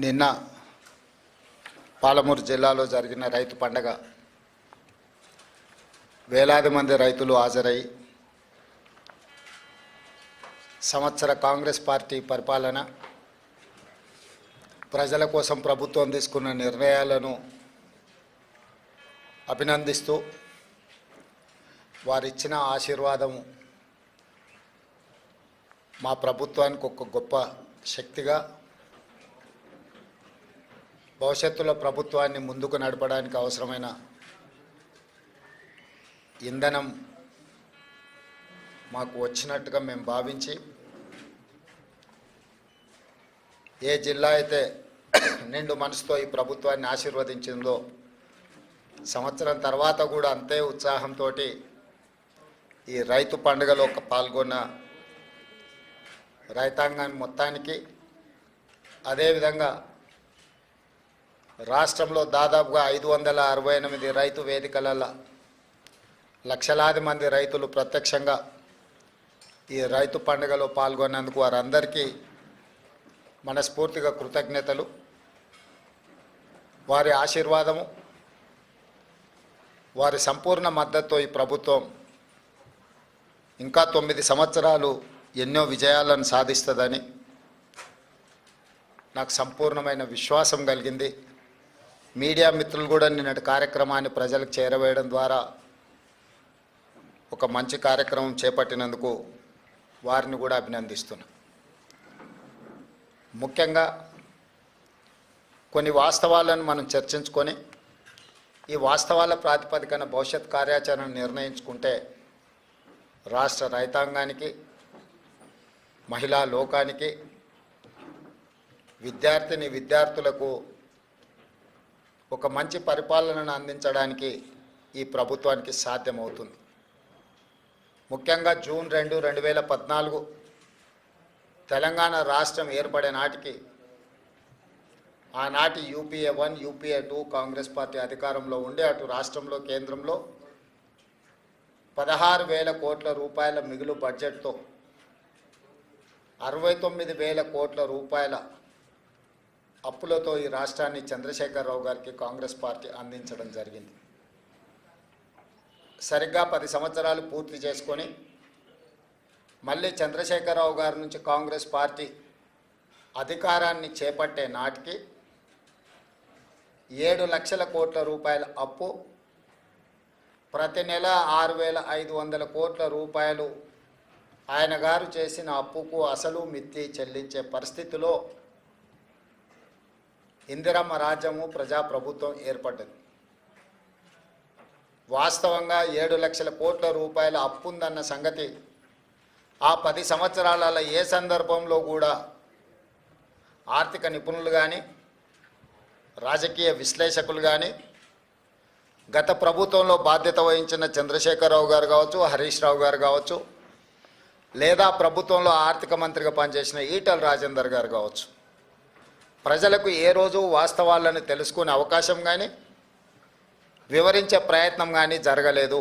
నిన్న పాలమూరు జిల్లాలో జరిగిన రైతు పండగ వేలాది మంది రైతులు హాజరై సంవత్సర కాంగ్రెస్ పార్టీ పరిపాలన ప్రజల కోసం ప్రభుత్వం తీసుకున్న నిర్ణయాలను అభినందిస్తూ వారిచ్చిన ఆశీర్వాదము మా ప్రభుత్వానికి ఒక గొప్ప శక్తిగా భవిష్యత్తులో ప్రభుత్వాన్ని ముందుకు నడపడానికి అవసరమైన ఇంధనం మాకు వచ్చినట్టుగా మేము భావించి ఏ జిల్లా అయితే నిండు మనసుతో ఈ ప్రభుత్వాన్ని ఆశీర్వదించిందో సంవత్సరం తర్వాత కూడా అంతే ఉత్సాహంతో ఈ రైతు పండుగలో పాల్గొన్న రైతాంగాన్ని మొత్తానికి అదేవిధంగా రాష్ట్రంలో దాదాపుగా 568 రైతు వేదికలలో లక్షలాది మంది రైతులు ప్రత్యక్షంగా ఈ రైతు పండుగలో పాల్గొన్నందుకు వారందరికీ మనస్ఫూర్తిగా కృతజ్ఞతలు. వారి ఆశీర్వాదము వారి సంపూర్ణ మద్దతుతో ఈ ప్రభుత్వం ఇంకా 9 సంవత్సరాలు ఎన్నో విజయాలను సాధిస్తుందని నాకు సంపూర్ణమైన విశ్వాసం కలిగింది. మీడియా మిత్రులు కూడా నిన్నటి కార్యక్రమాన్ని ప్రజలకు చేరవేయడం ద్వారా ఒక మంచి కార్యక్రమం చేపట్టినందుకు వారిని కూడా అభినందిస్తున్నా. ముఖ్యంగా కొన్ని వాస్తవాలను మనం చర్చించుకొని ఈ వాస్తవాల ప్రాతిపదికన భవిష్యత్ కార్యాచరణ నిర్ణయించుకుంటే రాష్ట్ర రైతాంగానికి, మహిళా లోకానికి, విద్యార్థులకు ఒక మంచి పరిపాలనను అందించడానికి ఈ ప్రభుత్వానికి సాధ్యమవుతుంది. ముఖ్యంగా జూన్ 2, 2014 తెలంగాణ రాష్ట్రం ఏర్పడే నాటికి ఆనాటి యూపీఏ 1, యూపీఏ 2 కాంగ్రెస్ పార్టీ అధికారంలో ఉండే అటు రాష్ట్రంలో కేంద్రంలో 16,000 కోట్ల రూపాయల మిగులు బడ్జెట్తో 69,000 కోట్ల రూపాయల అప్పులతో ఈ రాష్ట్రాన్ని చంద్రశేఖరరావు గారికి కాంగ్రెస్ పార్టీ అందించడం జరిగింది. సరిగ్గా 10 సంవత్సరాలు పూర్తి చేసుకొని మళ్ళీ చంద్రశేఖరరావు గారి నుంచి కాంగ్రెస్ పార్టీ అధికారాన్ని చేపట్టే నాటికి 7 లక్షల కోట్ల రూపాయల అప్పు, ప్రతి నెల 6,500 కోట్ల రూపాయలు ఆయన గారు చేసిన అప్పుకు అసలు మిత్తి చెల్లించే పరిస్థితిలో ఇందిరమ్మ రాజ్యము ప్రజాప్రభుత్వం ఏర్పడ్డది. వాస్తవంగా 7 లక్షల కోట్ల రూపాయల అప్పు ఉందన్న సంగతి ఆ 10 సంవత్సరాలలో ఏ సందర్భంలో కూడా ఆర్థిక నిపుణులు కానీ, రాజకీయ విశ్లేషకులు కానీ, గత ప్రభుత్వంలో బాధ్యత వహించిన చంద్రశేఖరరావు గారు కావచ్చు, హరీష్ రావు గారు కావచ్చు, లేదా ప్రభుత్వంలో ఆర్థిక మంత్రిగా పనిచేసిన ఈటల రాజేందర్ గారు కావచ్చు, ప్రజలకు ఏ రోజు వాస్తవాలను తెలుసుకునే అవకాశం కానీ వివరించే ప్రయత్నం కానీ జరగలేదు.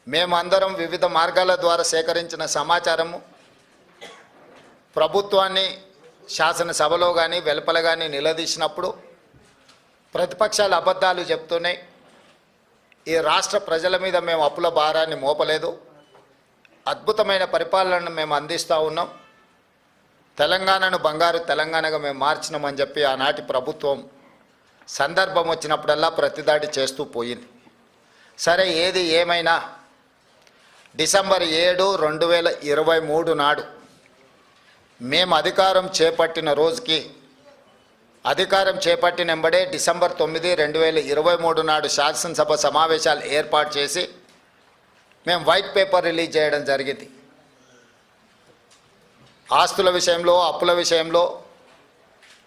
మేమందరం వివిధ మార్గాల ద్వారా సేకరించిన సమాచారము ప్రభుత్వాన్ని శాసనసభలో కానీ వెలుపల కానీ నిలదీసినప్పుడు ప్రతిపక్షాలు అబద్ధాలు చెప్తున్నాయి. ఈ రాష్ట్ర ప్రజల మీద మేము అప్పుల భారాన్ని మోపలేదు, అద్భుతమైన పరిపాలనను మేము అందిస్తూ ఉన్నాం, తెలంగాణను బంగారు తెలంగాణగా మేము మార్చినామని చెప్పి ఆనాటి ప్రభుత్వం సందర్భం వచ్చినప్పుడల్లా ప్రతిదాడి చేస్తూ పోయింది. సరే, ఏది ఏమైనా డిసెంబర్ 7, 2023 నాడు మేము అధికారం చేపట్టిన రోజుకి, అధికారం చేపట్టిన వెంబడే డిసెంబర్ 9, 2023 నాడు శాసనసభ సమావేశాలు ఏర్పాటు చేసి మేము వైట్ పేపర్ రిలీజ్ చేయడం జరిగింది. ఆస్తుల విషయంలో, అప్పుల విషయంలో,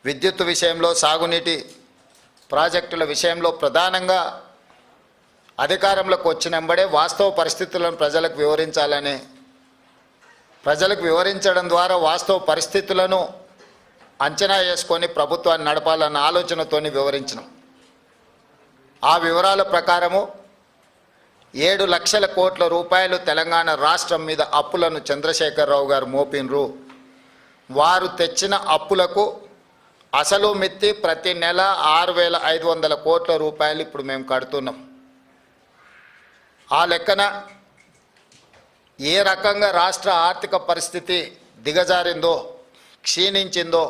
విద్యుత్ విషయంలో, సాగునీటి ప్రాజెక్టుల విషయంలో ప్రధానంగా అధికారంలోకి వచ్చిన వెంబడే వాస్తవ పరిస్థితులను ప్రజలకు వివరించడం ద్వారా వాస్తవ పరిస్థితులను అంచనా వేసుకొని ప్రభుత్వాన్ని నడపాలన్న ఆలోచనతోని వివరించినాం. ఆ వివరాల ప్రకారము 7 లక్షల కోట్ల రూపాయలు తెలంగాణ రాష్ట్రం మీద అప్పులను చంద్రశేఖరరావు గారు మోపినరు. వారు తెచ్చిన అప్పులకు అసలు మిత్తి ప్రతి నెల 6,500 కోట్ల రూపాయలు ఇప్పుడు మేము కడుతున్నాం. ఆ లెక్కన ఏ రకంగా రాష్ట్ర ఆర్థిక పరిస్థితి దిగజారిందో, క్షీణించిందో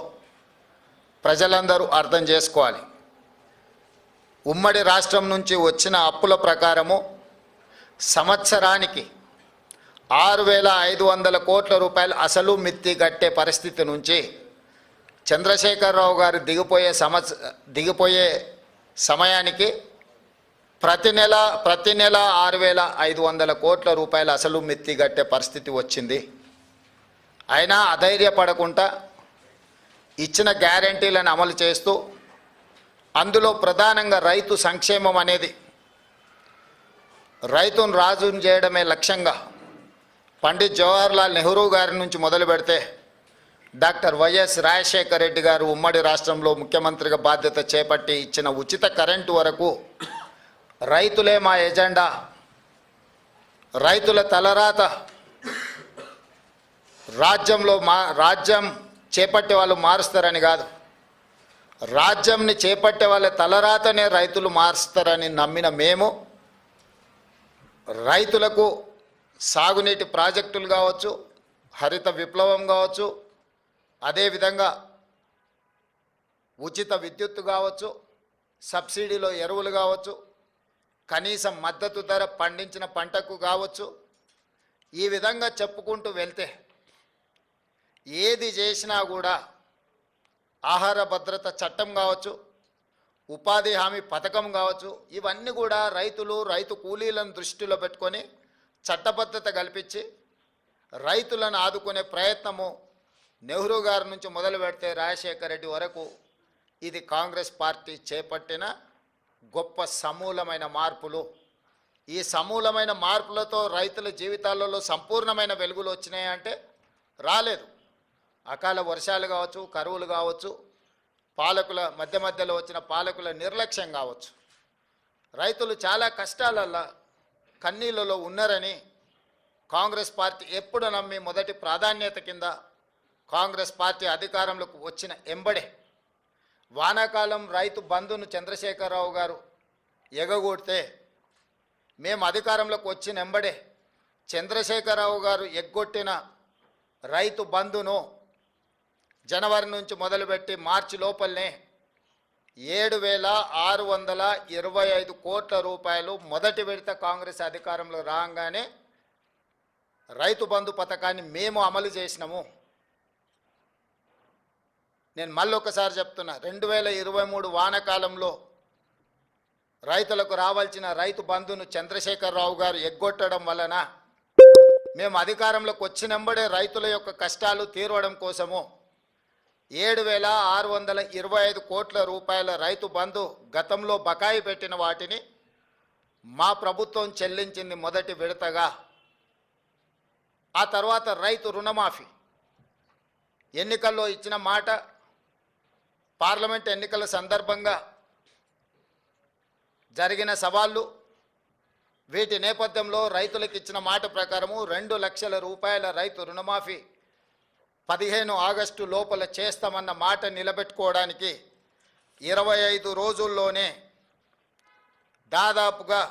ప్రజలందరూ అర్థం చేసుకోవాలి. ఉమ్మడి రాష్ట్రం నుంచి వచ్చిన అప్పుల ప్రకారము సంవత్సరానికి 6,500 కోట్ల రూపాయలు అసలు మిత్తి కట్టే పరిస్థితి నుంచి చంద్రశేఖరరావు గారు దిగిపోయే సమయానికి ప్రతి నెల 6,500 కోట్ల రూపాయలు అసలు మిత్తి కట్టే పరిస్థితి వచ్చింది. అయినా అధైర్యపడకుండా ఇచ్చిన గ్యారంటీలను అమలు చేస్తూ, అందులో ప్రధానంగా రైతు సంక్షేమం అనేది, రైతును రాజును చేయడమే లక్ష్యంగా పండిత్ జవహర్లాల్ నెహ్రూ గారి నుంచి మొదలు పెడితే డాక్టర్ వైఎస్ రాజశేఖర రెడ్డి గారు ఉమ్మడి రాష్ట్రంలో ముఖ్యమంత్రిగా బాధ్యత చేపట్టి ఇచ్చిన ఉచిత కరెంటు వరకు రైతులే మా ఎజెండా, రైతుల తలరాత, రాజ్యం చేపట్టే వాళ్ళు మారుస్తారని కాదు, రాజ్యంని చేపట్టే వాళ్ళ తలరాతనే రైతులు మారుస్తారని నమ్మిన మేము రైతులకు సాగునీటి ప్రాజెక్టులు కావచ్చు, హరిత విప్లవం కావచ్చు, అదేవిధంగా ఉచిత విద్యుత్తు కావచ్చు, సబ్సిడీలో ఎరువులు కావచ్చు, కనీసం మద్దతు ధర పండించిన పంటకు కావచ్చు, ఈ విధంగా చెప్పుకుంటూ వెళ్తే ఏది చేసినా కూడా ఆహార భద్రత చట్టం కావచ్చు, ఉపాధి హామీ పథకం కావచ్చు, ఇవన్నీ కూడా రైతు కూలీలను దృష్టిలో పెట్టుకొని చట్టబద్ధత కల్పించి రైతులను ఆదుకునే ప్రయత్నము నెహ్రూ గారి నుంచి మొదలు పెడితే రాజశేఖర రెడ్డి వరకు ఇది కాంగ్రెస్ పార్టీ చేపట్టిన గొప్ప సమూలమైన మార్పులు. ఈ సమూలమైన మార్పులతో రైతుల జీవితాలలో సంపూర్ణమైన వెలుగులు వచ్చినాయంటే రాలేదు. అకాల వర్షాలు కావచ్చు, కరువులు కావచ్చు, పాలకుల మధ్యలో వచ్చిన పాలకుల నిర్లక్ష్యం కావచ్చు, రైతులు చాలా కష్టాలలో కన్నీళ్ళలో ఉన్నారని కాంగ్రెస్ పార్టీ ఎప్పుడు నమ్మి మొదటి ప్రాధాన్యత కింద కాంగ్రెస్ పార్టీ అధికారంలోకి వచ్చిన ఎంబడే వానాకాలం రైతు బంధును చంద్రశేఖరరావు గారు ఎగగొడితే మేము అధికారంలోకి వచ్చిన ఎంబడే చంద్రశేఖరరావు గారు ఎగ్గొట్టిన రైతు బంధును జనవరి నుంచి మొదలుపెట్టి మార్చి లోపలనే 7,625 కోట్ల రూపాయలు మొదటి విడత కాంగ్రెస్ అధికారంలో రాగానే రైతు బంధు పథకాన్ని మేము అమలు చేసినాము. నేను మళ్ళొకసారి చెప్తున్నా, 2023 వానాకాలంలో రైతులకు రావాల్సిన రైతు బంధును చంద్రశేఖరరావు గారు ఎగ్గొట్టడం వలన మేము అధికారంలోకి వచ్చినంబడే రైతుల యొక్క కష్టాలు తీరవడం కోసము 7,625 కోట్ల రూపాయల రైతు బంధు గతంలో బకాయి పెట్టిన వాటిని మా ప్రభుత్వం చెల్లించింది మొదటి విడతగా. ఆ తర్వాత రైతు రుణమాఫీ, ఎన్నికల్లో ఇచ్చిన మాట, పార్లమెంట్ ఎన్నికల సందర్భంగా జరిగిన సవాళ్ళు, వీటి నేపథ్యంలో రైతులకు ఇచ్చిన మాట ప్రకారము 2 లక్షల రూపాయల రైతు రుణమాఫీ 15 ఆగస్టు లోపల చేస్తామన్న మాట నిలబెట్టుకోవడానికి 25 రోజుల్లోనే దాదాపుగా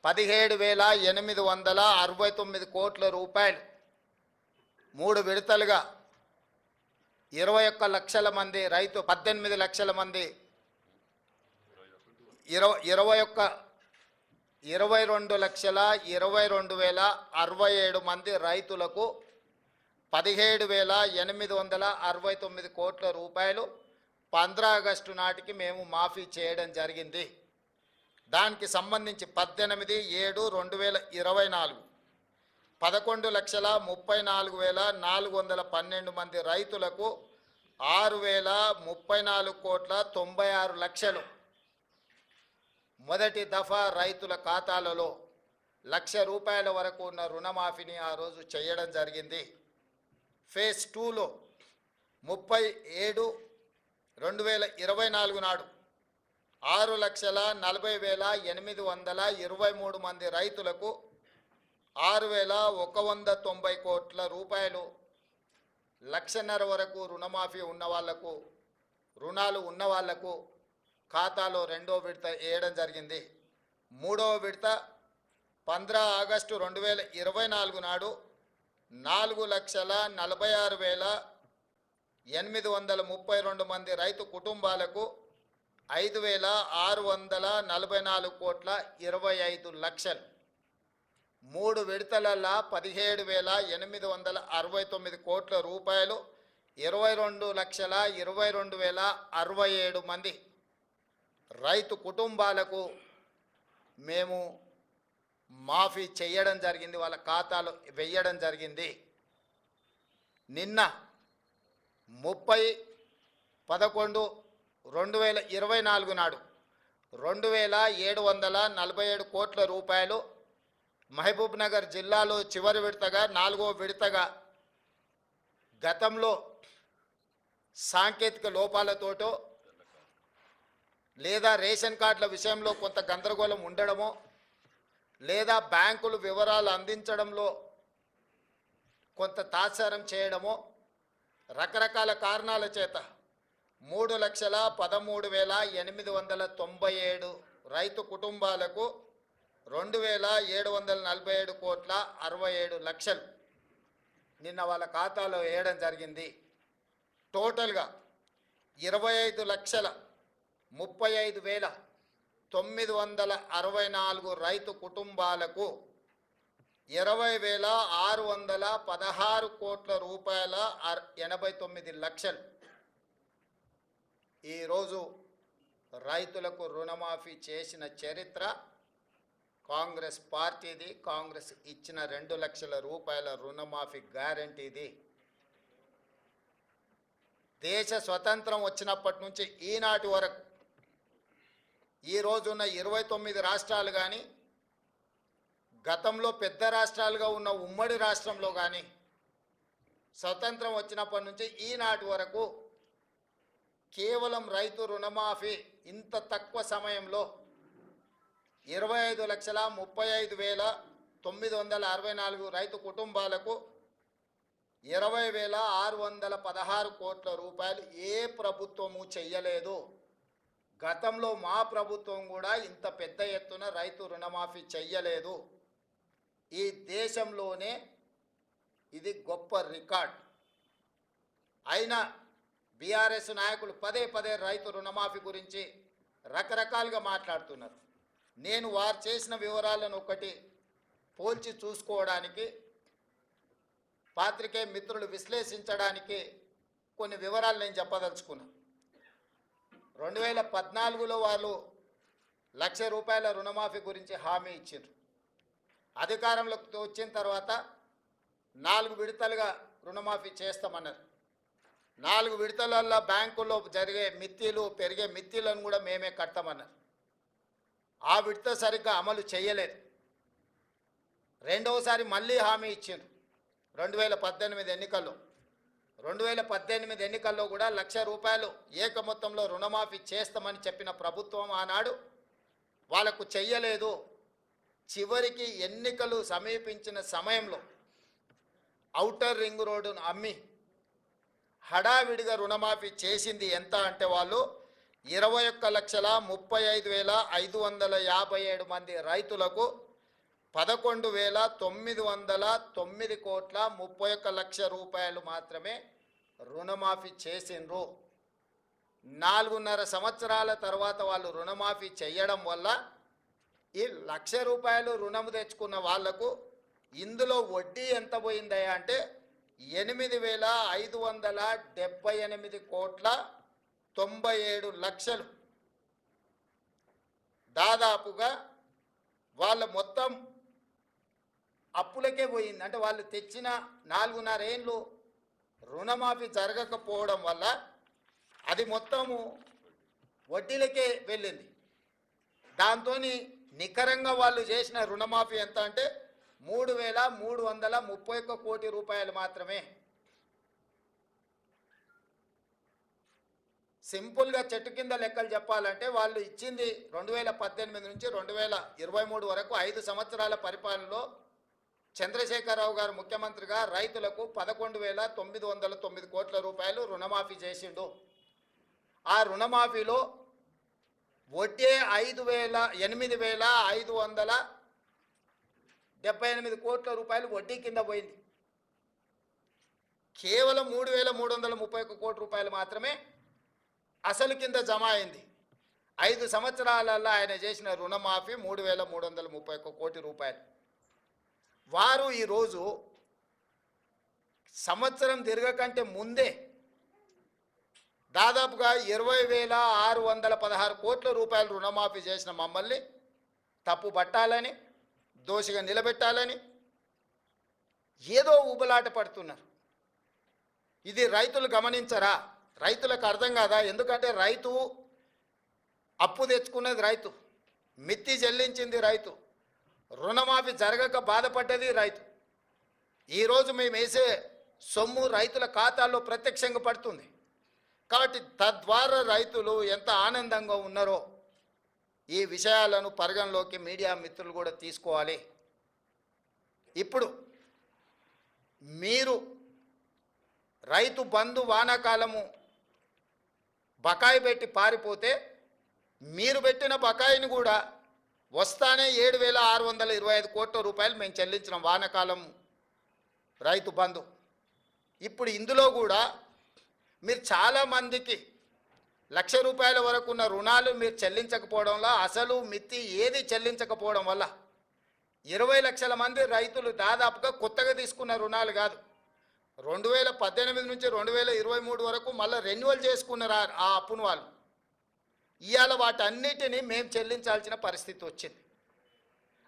17,869 కోట్ల రూపాయలు 3 విడతలుగా 21 లక్షల మంది రైతు 18 లక్షల మంది 22,22,067 మంది రైతులకు 17,869 కోట్ల రూపాయలు 15 ఆగస్టు నాటికి మేము మాఫీ చేయడం జరిగింది. దానికి సంబంధించి 18/7/2024 11,34,412 మంది రైతులకు 6,034,96,00,000 మొదటి దఫా రైతుల ఖాతాలలో ₹1,00,000 వరకు ఉన్న రుణమాఫీని ఆ రోజు చేయడం జరిగింది. ఫేజ్ 2లో 30/7/2024 నాడు 6,40,823 మంది రైతులకు 6,190 కోట్ల రూపాయలు 1,50,000 వరకు రుణమాఫీ ఉన్న వాళ్లకు, రుణాలు ఉన్న వాళ్లకు ఖాతాలో రెండో విడత వేయడం జరిగింది. మూడవ విడత 15 ఆగస్టు 2024 నాడు 4,46,832 మంది రైతు కుటుంబాలకు 5,644,25,00,000. 3 విడతలల్లా 17,869 కోట్ల రూపాయలు 22,22,067 మంది రైతు కుటుంబాలకు మేము మాఫీ చేయడం జరిగింది, వాళ్ళ ఖాతాలో వేయడం జరిగింది. నిన్న 30/11/2024 నాడు 2,747 కోట్ల రూపాయలు మహబూబ్ నగర్ జిల్లాలో చివరి విడతగా 4వ విడతగా గతంలో సాంకేతిక లోపాలతోటో లేదా రేషన్ కార్డుల విషయంలో కొంత గందరగోళం ఉండడమో లేదా బ్యాంకులు వివరాలు అందించడంలో కొంత తాత్సారం చేయడమో రకరకాల కారణాల చేత 3,13,897 రైతు కుటుంబాలకు 2,747,67,00,000 నిన్న వాళ్ళ ఖాతాలో వేయడం జరిగింది. టోటల్గా 25,35,964 రైతు కుటుంబాలకు 20,616 కోట్ల రూపాయల 89 లక్షలు ఈరోజు రైతులకు రుణమాఫీ చేసిన చరిత్ర కాంగ్రెస్ పార్టీది. కాంగ్రెస్ ఇచ్చిన 2 లక్షల రూపాయల రుణమాఫీ గ్యారంటీది. దేశ స్వతంత్రం వచ్చినప్పటి నుంచి ఈనాటి వరకు ఈ రోజున్న 29 రాష్ట్రాలు కానీ, గతంలో పెద్ద రాష్ట్రాలుగా ఉన్న ఉమ్మడి రాష్ట్రంలో కానీ స్వతంత్రం వచ్చినప్పటి నుంచి ఈనాటి వరకు కేవలం రైతు రుణమాఫీ ఇంత తక్కువ సమయంలో 25,35,964 రైతు కుటుంబాలకు 20,616 కోట్ల రూపాయలు ఏ ప్రభుత్వము చెయ్యలేదు. గతంలో మా ప్రభుత్వం కూడా ఇంత పెద్ద ఎత్తున రైతు రుణమాఫీ చెయ్యలేదు. ఈ దేశంలోనే ఇది గొప్ప రికార్డ్. అయినా బీఆర్ఎస్ నాయకులు పదే పదే రైతు రుణమాఫీ గురించి రకరకాలుగా మాట్లాడుతున్నారు. నేను వారు చేసిన వివరాలను ఒకటి పోల్చి చూసుకోవడానికి, పాత్రికేయ మిత్రులు విశ్లేషించడానికి కొన్ని వివరాలు నేను చెప్పదలుచుకున్నాను. 2014లో వాళ్ళు ₹1,00,000 రుణమాఫీ గురించి హామీ ఇచ్చారు. అధికారంలోకి వచ్చిన తర్వాత 4 విడతలుగా రుణమాఫీ చేస్తామన్నారు. 4 విడతలల్లో బ్యాంకుల్లో జరిగే మిత్తిలు, పెరిగే మిత్తిలను కూడా మేమే కడతామన్నారు. ఆ విడత సరిగ్గా అమలు చేయలేదు. రెండవసారి మళ్ళీ హామీ ఇచ్చారు 2018 ఎన్నికల్లో. 2018 ఎన్నికల్లో కూడా ₹1,00,000 ఏక మొత్తంలో రుణమాఫీ చేస్తామని చెప్పిన ప్రభుత్వం ఆనాడు వాళ్ళకు చెయ్యలేదు. చివరికి ఎన్నికలు సమీపించిన సమయంలో ఔటర్ రింగ్ రోడ్డును అమ్మి హడావిడిగా రుణమాఫీ చేసింది ఎంత అంటే వాళ్ళు 21,35,557 మంది రైతులకు 11,909 కోట్ల 31 లక్షల రూపాయలు మాత్రమే రుణమాఫీ చేసిండ్రు. 4.5 సంవత్సరాల తర్వాత వాళ్ళు రుణమాఫీ చేయడం వల్ల ఈ ₹1,00,000 రుణము తెచ్చుకున్న వాళ్లకు ఇందులో వడ్డీ ఎంత పోయిందయ్యా అంటే 8,578 కోట్ల 97 లక్షలు. దాదాపుగా వాళ్ళ మొత్తం అప్పులకే పోయింది. అంటే వాళ్ళు తెచ్చిన 4.5 ఏళ్ళు రుణమాఫీ జరగకపోవడం వల్ల అది మొత్తము వడ్డీలకే వెళ్ళింది. దాంతో నికరంగా వాళ్ళు చేసిన రుణమాఫీ ఎంత అంటే 3,331 కోటి రూపాయలు మాత్రమే. సింపుల్గా చెట్టు కింద లెక్కలు చెప్పాలంటే వాళ్ళు ఇచ్చింది 2018 నుంచి 2023 వరకు 5 సంవత్సరాల పరిపాలనలో చంద్రశేఖరరావు గారు ముఖ్యమంత్రిగా రైతులకు 11,909 కోట్ల రూపాయలు రుణమాఫీ చేసిండు. ఆ రుణమాఫీలో వడ్డీ 8,578 కోట్ల రూపాయలు వడ్డీ కింద పోయింది. కేవలం 3,331 కోట్ల రూపాయలు మాత్రమే అసలు కింద జమ అయింది. 5 సంవత్సరాలలో ఆయన చేసిన రుణమాఫీ 3,331 కోటి రూపాయలు. వారు ఈరోజు సంవత్సరం తిరగకంటే ముందే దాదాపుగా 20,616 కోట్ల రూపాయలు రుణమాఫీ చేసిన మమ్మల్ని తప్పు పట్టాలని, దోషిగా నిలబెట్టాలని ఏదో ఊబలాట పడుతున్నారు. ఇది రైతులు గమనించరా? రైతులకు అర్థం కాదా? ఎందుకంటే రైతు అప్పు తెచ్చుకున్నది రైతు, మిత్తి చెల్లించింది రైతు, రుణమాఫీ జరగక బాధపడ్డది రైతు. ఈరోజు మేము వేసే సొమ్ము రైతుల ఖాతాల్లో ప్రత్యక్షంగా పడుతుంది. కాబట్టి తద్వారా రైతులు ఎంత ఆనందంగా ఉన్నారో ఈ విషయాలను పరిగణలోకి మీడియా మిత్రులు కూడా తీసుకోవాలి. ఇప్పుడు మీరు రైతు బంధు వానాకాలము బకాయి పెట్టి పారిపోతే మీరు పెట్టిన బకాయిని కూడా వస్తానే 7,625 కోట్ల రూపాయలు మేము చెల్లించిన వానాకాలం రైతు బంధు. ఇప్పుడు ఇందులో కూడా మీరు చాలామందికి ₹1,00,000 వరకు ఉన్న రుణాలు మీరు చెల్లించకపోవడంలో, అసలు మిత్తి ఏది చెల్లించకపోవడం వల్ల 20 లక్షల మంది రైతులు దాదాపుగా కొత్తగా తీసుకున్న రుణాలు కాదు, 2018 నుంచి 2023 వరకు మళ్ళీ రెన్యువల్ చేసుకున్నారు ఆ అప్పును వాళ్ళు. ఇవాళ వాటన్నిటినీ మేము చెల్లించాల్సిన పరిస్థితి వచ్చింది.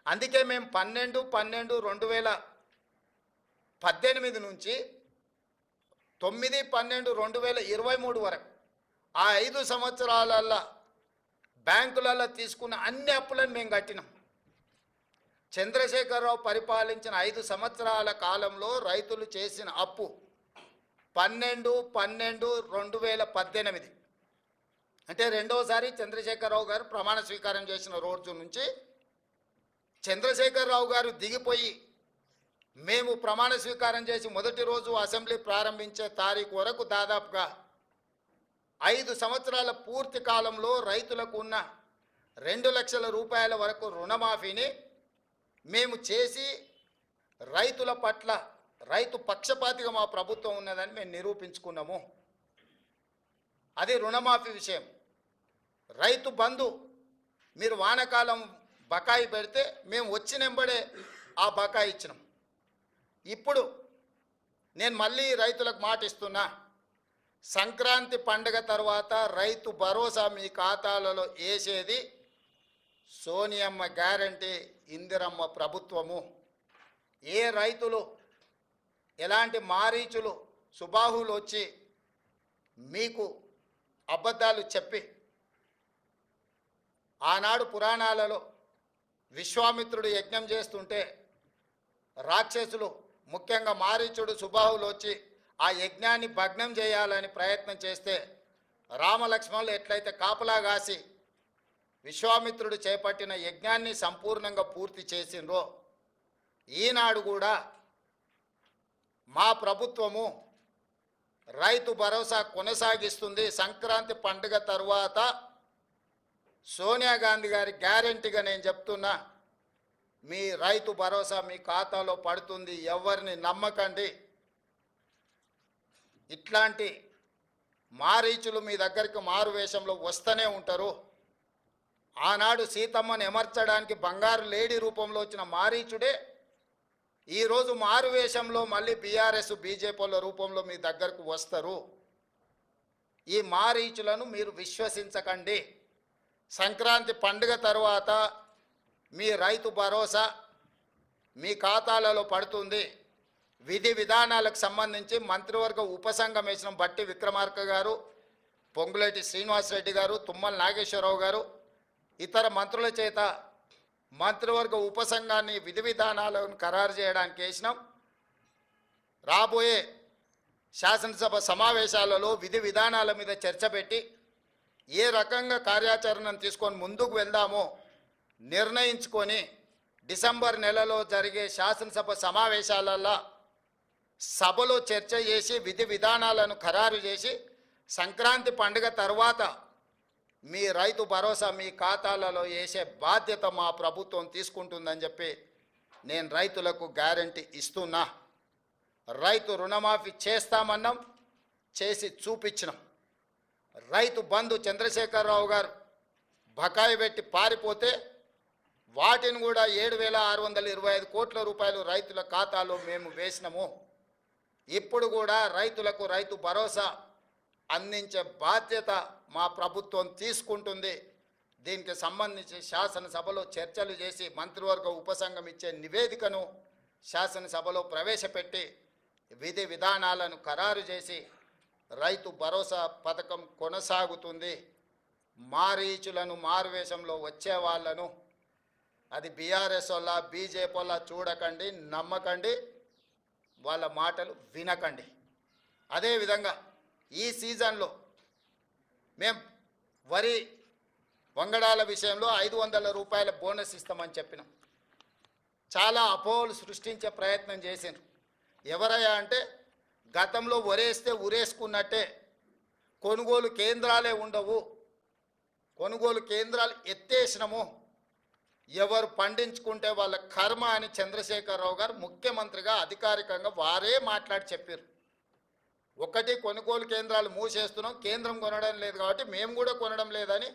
అందుకే మేము 12/12/2018 నుంచి 9/12/2023 వరకు ఆ 5 సంవత్సరాలలో బ్యాంకులలో తీసుకున్న అన్ని అప్పులను మేము కట్టినాం. చంద్రశేఖరరావు పరిపాలించిన 5 సంవత్సరాల కాలంలో రైతులు చేసిన అప్పు 12/12/2018 అంటే రెండోసారి చంద్రశేఖరరావు గారు ప్రమాణ స్వీకారం చేసిన రోజు నుంచి చంద్రశేఖరరావు గారు దిగిపోయి మేము ప్రమాణ స్వీకారం చేసి మొదటి రోజు అసెంబ్లీ ప్రారంభించే తారీఖు వరకు దాదాపుగా 5 సంవత్సరాల పూర్తి కాలంలో రైతులకు ఉన్న 2 లక్షల రూపాయల వరకు రుణమాఫీని మేము చేసి రైతుల పట్ల రైతు పక్షపాతిగా మా ప్రభుత్వం ఉన్నదని మేము నిరూపించుకున్నాము. అది రుణమాఫీ విషయం. రైతు బంధు మీరు వానాకాలం బకాయి పెడితే మేము వచ్చినెంబడే ఆ బకాయి ఇచ్చినాం. ఇప్పుడు నేను మళ్ళీ రైతులకు మాట ఇస్తున్నా, సంక్రాంతి పండుగ తర్వాత రైతు భరోసా మీ ఖాతాలలో వేసేది సోనియమ్మ గ్యారంటీ, ఇందిరమ్మ ప్రభుత్వము. ఏ రైతులు ఎలాంటి మారీచులు సుబాహులు వచ్చి మీకు అబద్ధాలు చెప్పి ఆనాడు పురాణాలలో విశ్వామిత్రుడు యజ్ఞం చేస్తుంటే రాక్షసులు ముఖ్యంగా మారీచుడు సుబాహులు వచ్చి ఆ యజ్ఞాన్ని భగ్నం చేయాలని ప్రయత్నం చేస్తే రామలక్ష్మణులు ఎట్లయితే కాపలా కాసి విశ్వామిత్రుడు చేపట్టిన యజ్ఞాన్ని సంపూర్ణంగా పూర్తి చేసిండ్రో ఈనాడు కూడా మా ప్రభుత్వము రైతు భరోసా కొనసాగిస్తుంది. సంక్రాంతి పండుగ తరువాత సోనియా గాంధీ గారి గ్యారెంటీగా నేను చెప్తున్నా, మీ రైతు భరోసా మీ ఖాతాలో పడుతుంది. ఎవరిని నమ్మకండి. ఇట్లాంటి మారీచులు మీ దగ్గరికి మారు వేషంలో వస్తూనే ఉంటారు. ఆనాడు సీతమ్మను ఎమర్చడానికి బంగారు లేడీ రూపంలో వచ్చిన మారీచుడే ఈరోజు మారు వేషంలో మళ్ళీ బీఆర్ఎస్ బీజేపీల రూపంలో మీ దగ్గరకు వస్తారు. ఈ మారీచులను మీరు విశ్వసించకండి. సంక్రాంతి పండుగ తర్వాత మీ రైతు భరోసా మీ ఖాతాలలో పడుతుంది. విధి విధానాలకు సంబంధించి మంత్రివర్గ ఉపసంఘం వేసిన బట్టి విక్రమార్క గారు, పొంగులేటి శ్రీనివాసరెడ్డి గారు, తుమ్మల నాగేశ్వరరావు గారు, ఇతర మంత్రుల చేత మంత్రివర్గ ఉపసంఘాన్ని విధి విధానాలను ఖరారు చేయడానికి వేసినాం. రాబోయే శాసనసభ సమావేశాలలో విధి విధానాల మీద చర్చ పెట్టి ఏ రకంగా కార్యాచరణను తీసుకొని ముందుకు వెళ్దామో నిర్ణయించుకొని డిసెంబర్ నెలలో జరిగే శాసనసభ సమావేశాలలో సభలో చర్చ చేసి విధి విధానాలను ఖరారు చేసి సంక్రాంతి పండుగ తర్వాత మీ రైతు భరోసా మీ ఖాతాలలో వేసే బాధ్యత మా ప్రభుత్వం తీసుకుంటుందని చెప్పి నేను రైతులకు గ్యారంటీ ఇస్తున్నా. రైతు రుణమాఫీ చేస్తామన్నాం, చేసి చూపించినాం. రైతు బంధు చంద్రశేఖరరావు గారు బకాయి పెట్టి పారిపోతే వాటిని కూడా 7,625 కోట్ల రూపాయలు రైతుల ఖాతాలో మేము వేసినాము. ఇప్పుడు కూడా రైతులకు రైతు భరోసా అందించే బాధ్యత మా ప్రభుత్వం తీసుకుంటుంది. దీనికి సంబంధించి శాసనసభలో చర్చలు చేసి మంత్రివర్గ ఉపసంఘం ఇచ్చే నివేదికను శాసనసభలో ప్రవేశపెట్టి విధి విధానాలను ఖరారు చేసి రైతు భరోసా పథకం కొనసాగుతుంది. మారీచులను మారువేషంలో వచ్చే వాళ్ళను, అది బీఆర్ఎస్ వల్ల బీజేపీ వల్ల చూడకండి, నమ్మకండి, వాళ్ళ మాటలు వినకండి. అదేవిధంగా ఈ సీజన్లో మేము వరి వంగడాల విషయంలో 500 రూపాయల బోనస్ ఇస్తామని చెప్పినాం. చాలా అపోహలు సృష్టించే ప్రయత్నం చేసిండ్రు. ఎవరయ్యా అంటే గతంలో వరేస్తే ఉరేసుకున్నట్టే కొనుగోలు కేంద్రాలే ఉండవు, కొనుగోలు కేంద్రాలు ఎత్తేసినాము, ఎవరు పండించుకుంటే వాళ్ళ కర్మ అని చంద్రశేఖరరావు గారు ముఖ్యమంత్రిగా అధికారికంగా వారే మాట్లాడి చెప్పారు. ఒకటి కొనుగోలు కేంద్రాలు మూసేస్తున్నాం, కేంద్రం కొనడం లేదు కాబట్టి మేము కూడా కొనడం లేదని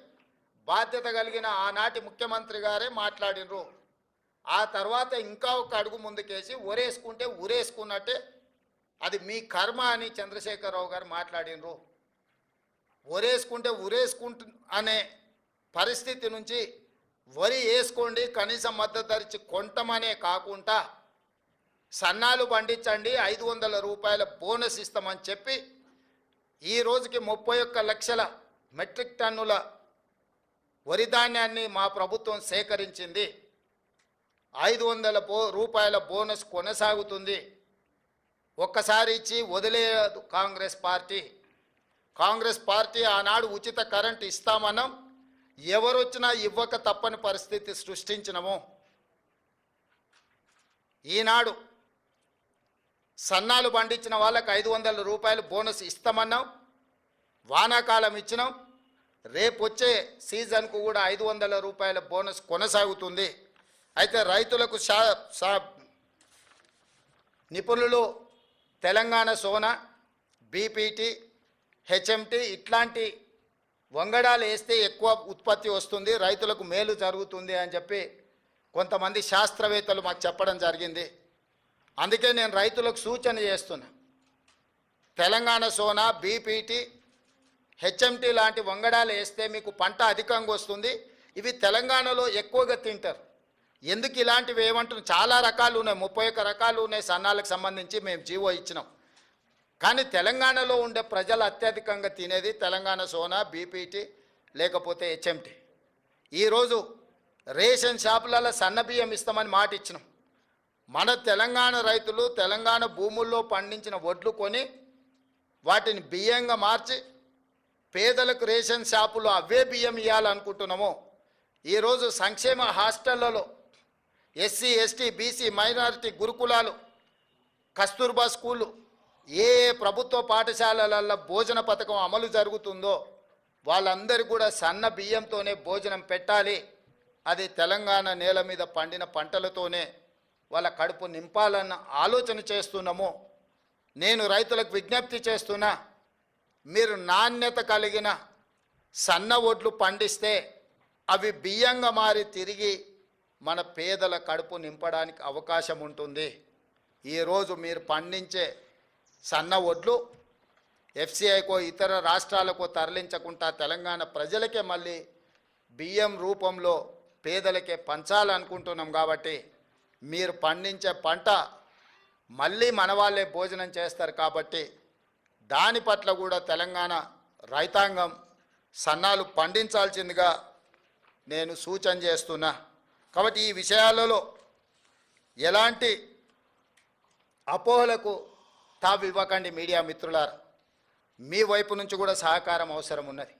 బాధ్యత కలిగిన ఆనాటి ముఖ్యమంత్రి గారే మాట్లాడినరు. ఆ తర్వాత ఇంకా ఒక అడుగు ముందుకేసి ఊరేసుకుంటే ఊరేసుకున్నట్టే అది మీ కర్మ అని చంద్రశేఖరరావు గారు మాట్లాడినరు. ఊరేసుకుంటే ఊరేసుకుంటు అనే పరిస్థితి నుంచి వరి వేసుకోండి, కనీసం మద్దతు ధర ఇచ్చి కొంటమనే కాకుండా సన్నాలు పండించండి, 500 రూపాయల బోనస్ ఇస్తామని చెప్పి ఈ రోజుకి 31 లక్షల మెట్రిక్ టన్నుల వరి ధాన్యాన్ని మా ప్రభుత్వం సేకరించింది. 500 రూపాయల బోనస్ కొనసాగుతుంది. ఒక్కసారి ఇచ్చి వదిలేయదు కాంగ్రెస్ పార్టీ. కాంగ్రెస్ పార్టీ ఆనాడు ఉచిత కరెంటు ఇస్తామన్నాం, ఎవరొచ్చినా ఇవ్వక తప్పని పరిస్థితి సృష్టించినము. ఈనాడు సన్నాలు పండించిన వాళ్ళకి 500 రూపాయలు బోనస్ ఇస్తామన్నాం, వానాకాలం ఇచ్చినాం, రేపు వచ్చే సీజన్కు కూడా 500 రూపాయల బోనస్ కొనసాగుతుంది. అయితే రైతులకు నిపుణులు తెలంగాణ సోనా, బీపీటీ, హెచ్ఎంటీ ఇట్లాంటి వంగడాలు వేస్తే ఎక్కువ ఉత్పత్తి వస్తుంది, రైతులకు మేలు జరుగుతుంది అని చెప్పి కొంతమంది శాస్త్రవేత్తలు మాకు చెప్పడం జరిగింది. అందుకే నేను రైతులకు సూచన చేస్తున్నా, తెలంగాణ సోనా, బీపీటీ, హెచ్ఎంటీ లాంటి వంగడాలు వేస్తే మీకు పంట అధికంగా వస్తుంది. ఇవి తెలంగాణలో ఎక్కువగా తింటారు. ఎందుకు ఇలాంటివి ఏమంటున్నాం, చాలా రకాలు ఉన్నాయి, 31 రకాలు ఉన్నాయి సన్నాలకు సంబంధించి మేము జీవో ఇచ్చినాం. కానీ తెలంగాణలో ఉండే ప్రజలు అత్యధికంగా తినేది తెలంగాణ సోనా, బీపీటీ లేకపోతే హెచ్ఎంటీ. ఈరోజు రేషన్ షాపులలో సన్న బియ్యం ఇస్తామని మాట ఇచ్చినాం. మన తెలంగాణ రైతులు తెలంగాణ భూముల్లో పండించిన వడ్లు కొని వాటిని బియ్యంగా మార్చి పేదలకు రేషన్ షాపులో అవే బియ్యం ఇవ్వాలనుకుంటున్నాము. ఈరోజు సంక్షేమ హాస్టళ్లలో ఎస్సీ, ఎస్టీ, బీసీ, మైనారిటీ గురుకులాలు, కస్తూర్బా స్కూళ్ళు, ఏ ప్రభుత్వ పాఠశాలలలో భోజన పథకం అమలు జరుగుతుందో వాళ్ళందరూ కూడా సన్న బియ్యంతోనే భోజనం పెట్టాలి. అది తెలంగాణ నేల మీద పండిన పంటలతోనే వాళ్ళ కడుపు నింపాలన్న ఆలోచన చేస్తున్నాము. నేను రైతులకు విజ్ఞప్తి చేస్తున్నా, మీరు నాణ్యత కలిగిన సన్న వడ్లు పండిస్తే అవి బియ్యంగా మారి తిరిగి మన పేదల కడుపు నింపడానికి అవకాశం ఉంటుంది. ఈరోజు మీరు పండించే సన్న వడ్లు ఎఫ్సిఐకో ఇతర రాష్ట్రాలకో తరలించకుండా తెలంగాణ ప్రజలకే మళ్ళీ బియ్యం రూపంలో పేదలకే పంచాలనుకుంటున్నాం. కాబట్టి మీరు పండించే పంట మళ్ళీ మన వాళ్ళే భోజనం చేస్తారు. కాబట్టి దాని పట్ల కూడా తెలంగాణ రైతాంగం సన్నాలు పండించాల్సిందిగా నేను సూచన చేస్తున్నా. కాబట్టి ఈ విషయాలలో ఎలాంటి అపోహలకు తావు ఇవ్వకండి మీడియా మిత్రులారా. మీ వైపు నుంచి కూడా సహకారం అవసరం ఉన్నది.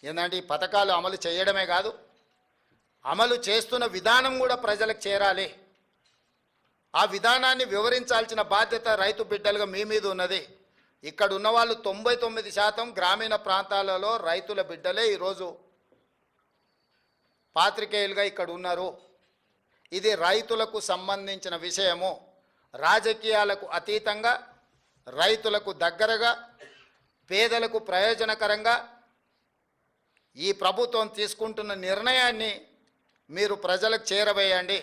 ఏంటంటే ఈ పథకాలు అమలు చేయడమే కాదు, అమలు చేస్తున్న విధానం కూడా ప్రజలకు చేరాలి. ఆ విధానాన్ని వివరించాల్సిన బాధ్యత రైతు బిడ్డలుగా మీ మీద ఉన్నది. ఇక్కడ ఉన్న వాళ్ళు 99% గ్రామీణ ప్రాంతాలలో రైతుల బిడ్డలే ఈరోజు పాత్రికేయులుగా ఇక్కడ ఉన్నారు. ఇది రైతులకు సంబంధించిన విషయము. రాజకీయాలకు అతీతంగా రైతులకు దగ్గరగా పేదలకు ప్రయోజనకరంగా ఈ ప్రభుత్వం తీసుకుంటున్న నిర్ణయాన్ని మీరు ప్రజలకు చేరవేయండి.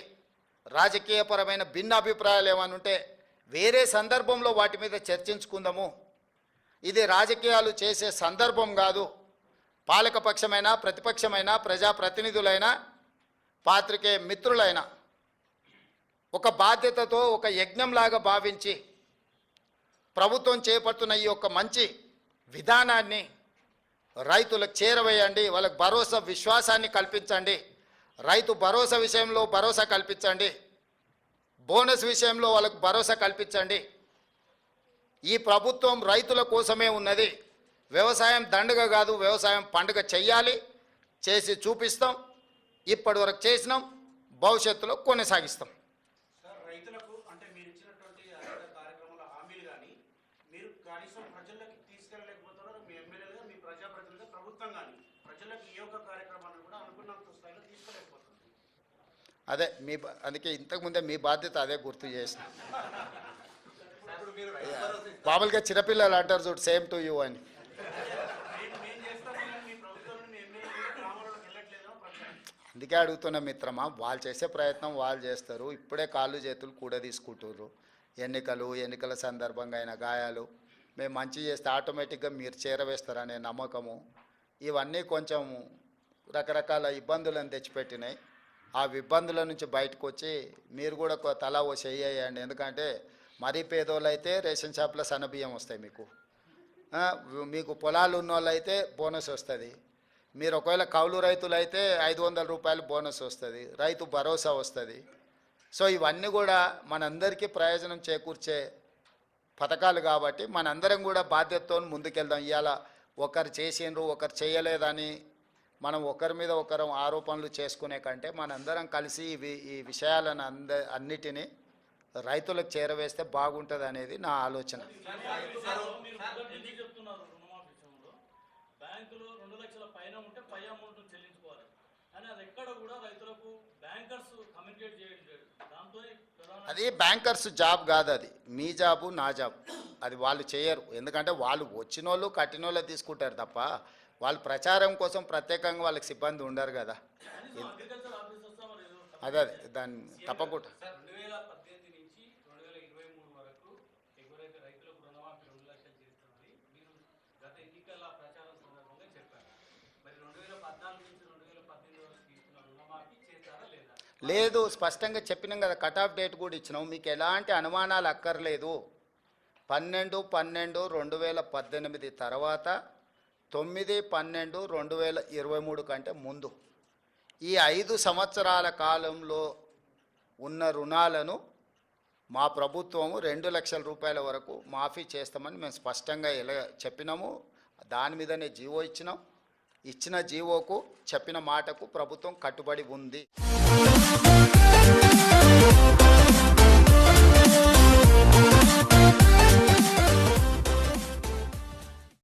రాజకీయపరమైన భిన్న అభిప్రాయాలు ఏమైనా ఉంటే వేరే సందర్భంలో వాటి మీద చర్చించుకుందాము. ఇది రాజకీయాలు చేసే సందర్భం కాదు. పాలకపక్షమైనా ప్రతిపక్షమైనా ప్రజాప్రతినిధులైనా పాత్రికేయ మిత్రులైనా ఒక బాధ్యతతో ఒక యజ్ఞంలాగా భావించి ప్రభుత్వం చేపడుతున్న ఈ యొక్క మంచి విధానాన్ని రైతులకు చేరవేయండి. వాళ్ళకు భరోసా విశ్వాసాన్ని కల్పించండి. రైతు భరోసా విషయంలో భరోసా కల్పించండి. బోనస్ విషయంలో వాళ్ళకు భరోసా కల్పించండి. ఈ ప్రభుత్వం రైతుల కోసమే ఉన్నది. వ్యవసాయం దండగ కాదు, వ్యవసాయం పండుగ చెయ్యాలి. చేసి చూపిస్తాం. ఇప్పటి వరకు చేసినాం, భవిష్యత్తులో కొనసాగిస్తాం. సార్, రైతులకు అంటే మీరు ఇచ్చినటువంటి కార్యక్రమాల హామీలు కానీ మీరు కనీసం ప్రజల్లోకి తీసుకెళ్ళలేకపోతున్నారు. మీ ఎమ్మెల్యేలుగా, మీ ప్రజాప్రతినిధిగా ప్రభుత్వం కానీ ప్రజలకు ఈ యొక్క కార్యక్రమాన్ని కూడా అనుకున్నంత స్థాయిలో తీసుకెళ్ళలేకపోతుంది. అదే అందుకే ఇంతకుముందే మీ బాధ్యత అదే గుర్తు చేసిన. మామూలుగా చిన్నపిల్లలు అంటారు చూడు, సేమ్ టు యూ అని. అందుకే అడుగుతున్న మిత్రమా, వాళ్ళు చేసే ప్రయత్నం వాళ్ళు చేస్తారు. ఇప్పుడే కాళ్ళు చేతులు కూడా తీసుకుంటుర్రు. ఎన్నికల సందర్భంగా అయిన గాయాలు మేము మంచి చేస్తే ఆటోమేటిక్గా మీరు చేరవేస్తారనే నమ్మకము, ఇవన్నీ కొంచెం రకరకాల ఇబ్బందులను తెచ్చిపెట్టినాయి. ఆ ఇబ్బందుల నుంచి బయటకు వచ్చి మీరు కూడా తలా ఓ చెయ్యండి. ఎందుకంటే మరీ పేదోళ్ళు అయితే రేషన్ షాప్లో సన్నబియ్యం వస్తాయి. మీకు పొలాలు ఉన్న వాళ్ళు అయితే బోనస్ వస్తుంది. మీరు ఒకవేళ కౌలు రైతులు అయితే 500 రూపాయలు బోనస్ వస్తుంది. రైతు భరోసా వస్తుంది. సో ఇవన్నీ కూడా మనందరికీ ప్రయోజనం చేకూర్చే పథకాలు కాబట్టి మనందరం కూడా బాధ్యతతో ముందుకెళ్దాం. ఇవాళ ఒకరు చేసిండ్రు ఒకరు చేయలేదని మనం ఒకరి మీద ఒకరు ఆరోపణలు చేసుకునే కంటే మనందరం కలిసి ఈ విషయాలను అన్నిటినీ రైతులకు చేరవేస్తే బాగుంటుంది అనేది నా ఆలోచన. బ్యాంకులు 2 లక్షల పైన ఉంటే పై అమౌంట్ చెల్లించుకోవాలి అని అది ఎక్కడ కూడా రైతులకు బ్యాంకర్స్ కమ్యూనికేట్ చేయట్లేదు. దాంతో అది బ్యాంకర్స్ జాబ్ కాదు, అది మీ జాబు నా జాబ్. అది వాళ్ళు చేయరు. ఎందుకంటే వాళ్ళు వచ్చిన వాళ్ళు కట్టిన వాళ్ళు తీసుకుంటారు తప్ప వాళ్ళు ప్రచారం కోసం ప్రత్యేకంగా వాళ్ళకి సిబ్బంది ఉండరు కదా. అదే దాన్ని తప్పకుండా. 2018 నుంచి 2023 వరకు ఎవరైతే రైతులకు రుణమాఫీ 2 లక్షలు చేస్తున్నది మీరు గత ఎన్నికల ప్రచారం సందర్భంగా చెప్పారు. మరి 2014 నుంచి 2018 వరకు తీసుకున్న రుణమాఫీ చేస్తారా లేదా? లేదు, స్పష్టంగా చెప్పినాం కదా. కట్ ఆఫ్ డేట్ కూడా ఇచ్చినాం. మీకు ఎలాంటి అనుమానాలు అక్కర్లేదు. 12/12/2018 తర్వాత 9/12/2023 కంటే ముందు ఈ 5 సంవత్సరాల కాలంలో ఉన్న రుణాలను మా ప్రభుత్వము 2 లక్షల రూపాయల వరకు మాఫీ చేస్తామని మేము స్పష్టంగా చెప్పినాము. దాని మీదనే జీవో ఇచ్చినాం. ఇచ్చిన జీవోకు చెప్పిన మాటకు ప్రభుత్వం కట్టుబడి ఉంది.